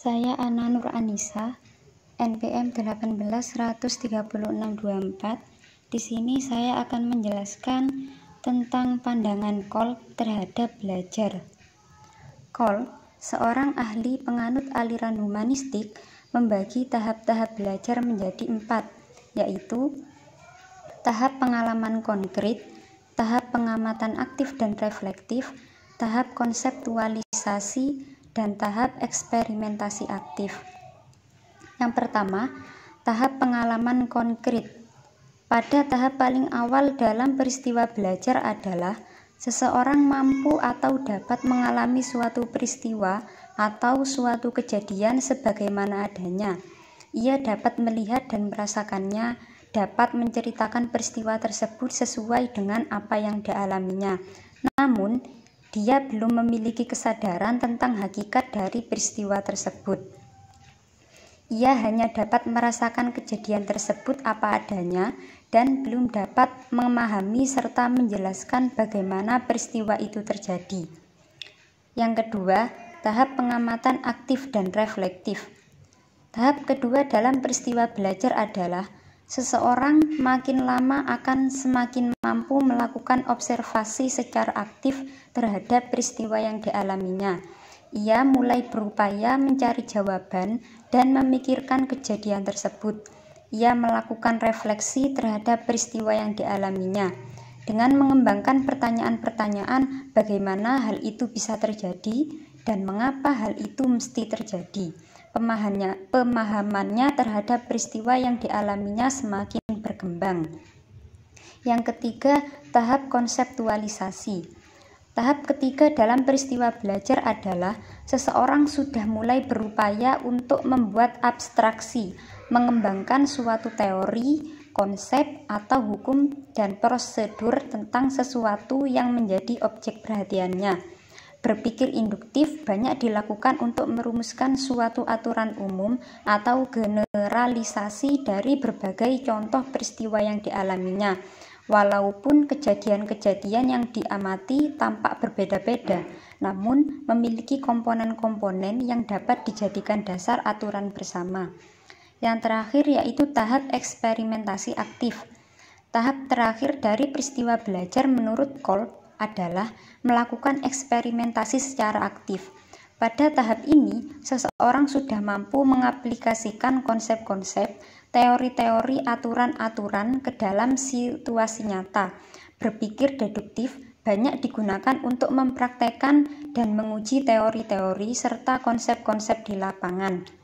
Saya Ana Nur Anissa, NPM 1813624. Di sini saya akan menjelaskan tentang pandangan Kolb terhadap belajar. Kolb, seorang ahli penganut aliran humanistik, membagi tahap-tahap belajar menjadi 4, yaitu tahap pengalaman konkret, tahap pengamatan aktif dan reflektif, tahap konseptualisasi, dan tahap eksperimentasi aktif. Yang pertama, tahap pengalaman konkret. Pada tahap paling awal dalam peristiwa belajar adalah seseorang mampu atau dapat mengalami suatu peristiwa atau suatu kejadian sebagaimana adanya. Ia dapat melihat dan merasakannya, dapat menceritakan peristiwa tersebut sesuai dengan apa yang dialaminya. Namun, dia belum memiliki kesadaran tentang hakikat dari peristiwa tersebut. Ia hanya dapat merasakan kejadian tersebut apa adanya dan belum dapat memahami serta menjelaskan bagaimana peristiwa itu terjadi. Yang kedua, tahap pengamatan aktif dan reflektif. Tahap kedua dalam peristiwa belajar adalah seseorang makin lama akan semakin mampu melakukan observasi secara aktif terhadap peristiwa yang dialaminya. Ia mulai berupaya mencari jawaban dan memikirkan kejadian tersebut. Ia melakukan refleksi terhadap peristiwa yang dialaminya dengan mengembangkan pertanyaan-pertanyaan bagaimana hal itu bisa terjadi dan mengapa hal itu mesti terjadi. Pemahamannya terhadap peristiwa yang dialaminya semakin berkembang. Yang ketiga, tahap konseptualisasi. Tahap ketiga dalam peristiwa belajar adalah seseorang sudah mulai berupaya untuk membuat abstraksi, mengembangkan suatu teori, konsep, atau hukum dan prosedur tentang sesuatu yang menjadi objek perhatiannya. Berpikir induktif banyak dilakukan untuk merumuskan suatu aturan umum atau generalisasi dari berbagai contoh peristiwa yang dialaminya. Walaupun kejadian-kejadian yang diamati tampak berbeda-beda, namun memiliki komponen-komponen yang dapat dijadikan dasar aturan bersama. Yang terakhir yaitu tahap eksperimentasi aktif. Tahap terakhir dari peristiwa belajar menurut Kolb adalah melakukan eksperimentasi secara aktif. Pada tahap ini, seseorang sudah mampu mengaplikasikan konsep-konsep, teori-teori, aturan-aturan ke dalam situasi nyata. Berpikir deduktif banyak digunakan untuk mempraktekkan dan menguji teori-teori serta konsep-konsep di lapangan.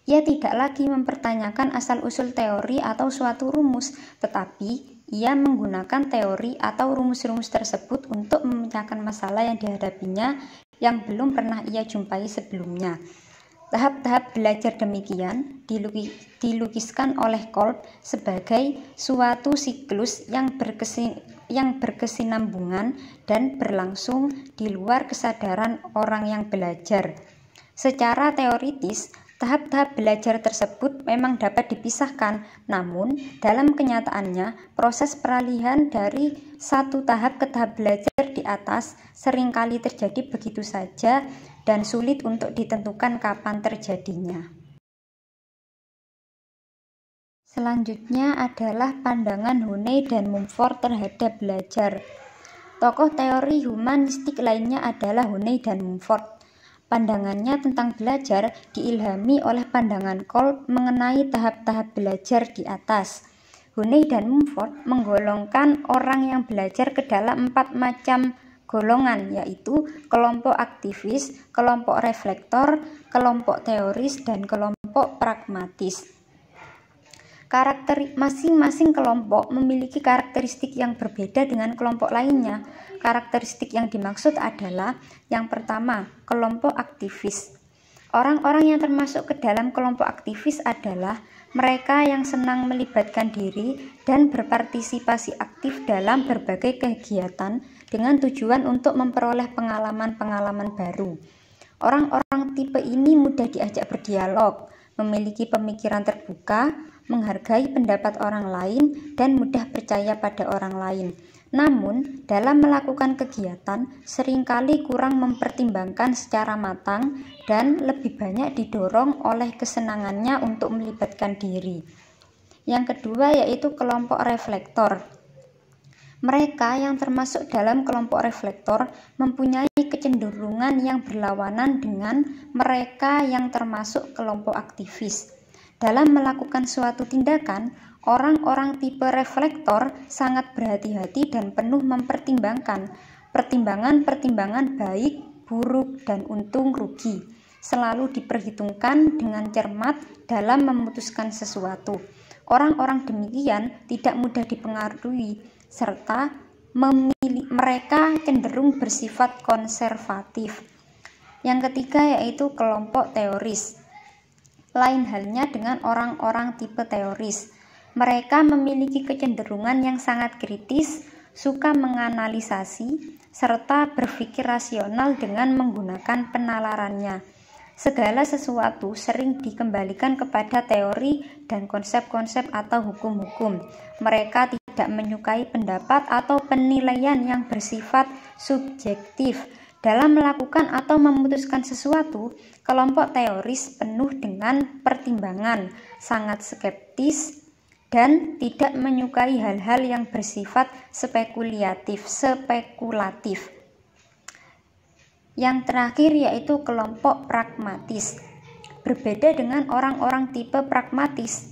Ia tidak lagi mempertanyakan asal-usul teori atau suatu rumus, tetapi ia menggunakan teori atau rumus-rumus tersebut untuk memecahkan masalah yang dihadapinya yang belum pernah ia jumpai sebelumnya. Tahap-tahap belajar demikian dilukiskan oleh Kolb sebagai suatu siklus yang berkesinambungan dan berlangsung di luar kesadaran orang yang belajar. Secara teoritis, tahap-tahap belajar tersebut memang dapat dipisahkan, namun dalam kenyataannya proses peralihan dari satu tahap ke tahap belajar di atas seringkali terjadi begitu saja dan sulit untuk ditentukan kapan terjadinya. Selanjutnya adalah pandangan Honey dan Mumford terhadap belajar. Tokoh teori humanistik lainnya adalah Honey dan Mumford. Pandangannya tentang belajar diilhami oleh pandangan Kolb mengenai tahap-tahap belajar di atas. Honey dan Mumford menggolongkan orang yang belajar ke dalam 4 macam golongan, yaitu kelompok aktivis, kelompok reflektor, kelompok teoris, dan kelompok pragmatis. Masing-masing kelompok memiliki karakteristik yang berbeda dengan kelompok lainnya. Karakteristik yang dimaksud adalah yang pertama, kelompok aktivis. Orang-orang yang termasuk ke dalam kelompok aktivis adalah mereka yang senang melibatkan diri dan berpartisipasi aktif dalam berbagai kegiatan dengan tujuan untuk memperoleh pengalaman-pengalaman baru. Orang-orang tipe ini mudah diajak berdialog, memiliki pemikiran terbuka, menghargai pendapat orang lain, dan mudah percaya pada orang lain. Namun, dalam melakukan kegiatan seringkali kurang mempertimbangkan secara matang dan lebih banyak didorong oleh kesenangannya untuk melibatkan diri. Yang kedua yaitu kelompok reflektor. Mereka yang termasuk dalam kelompok reflektor mempunyai kecenderungan yang berlawanan dengan mereka yang termasuk kelompok aktivis. Dalam melakukan suatu tindakan, orang-orang tipe reflektor sangat berhati-hati dan penuh mempertimbangkan pertimbangan-pertimbangan baik, buruk, dan untung rugi. Selalu diperhitungkan dengan cermat dalam memutuskan sesuatu. Orang-orang demikian tidak mudah dipengaruhi, serta mereka cenderung bersifat konservatif. Yang ketiga yaitu kelompok teoris. Lain halnya dengan orang-orang tipe teoris. Mereka memiliki kecenderungan yang sangat kritis, suka menganalisasi, serta berpikir rasional dengan menggunakan penalarannya. Segala sesuatu sering dikembalikan kepada teori dan konsep-konsep atau hukum-hukum. Mereka tidak menyukai pendapat atau penilaian yang bersifat subjektif. Dalam melakukan atau memutuskan sesuatu, kelompok teoris penuh dengan pertimbangan, sangat skeptis, dan tidak menyukai hal-hal yang bersifat spekulatif. Yang terakhir yaitu kelompok pragmatis. Berbeda dengan orang-orang tipe pragmatis,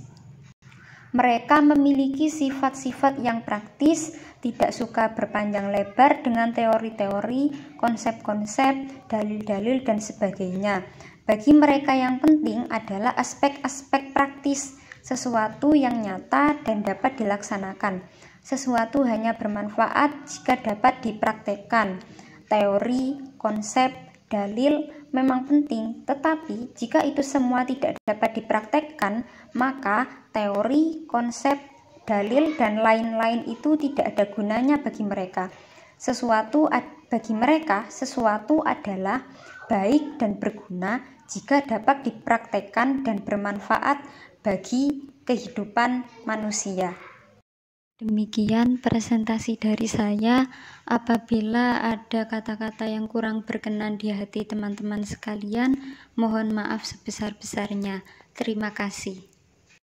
mereka memiliki sifat-sifat yang praktis, tidak suka berpanjang lebar dengan teori-teori, konsep-konsep, dalil-dalil, dan sebagainya. Bagi mereka yang penting adalah aspek-aspek praktis, sesuatu yang nyata dan dapat dilaksanakan. Sesuatu hanya bermanfaat jika dapat dipraktekkan. Teori, konsep, dalil memang penting, tetapi jika itu semua tidak dapat dipraktekkan, maka teori, konsep, dalil, dan lain-lain itu tidak ada gunanya bagi mereka. Bagi mereka, sesuatu adalah baik dan berguna jika dapat dipraktekkan dan bermanfaat bagi kehidupan manusia. Demikian presentasi dari saya. Apabila ada kata-kata yang kurang berkenan di hati teman-teman sekalian, mohon maaf sebesar-besarnya. Terima kasih.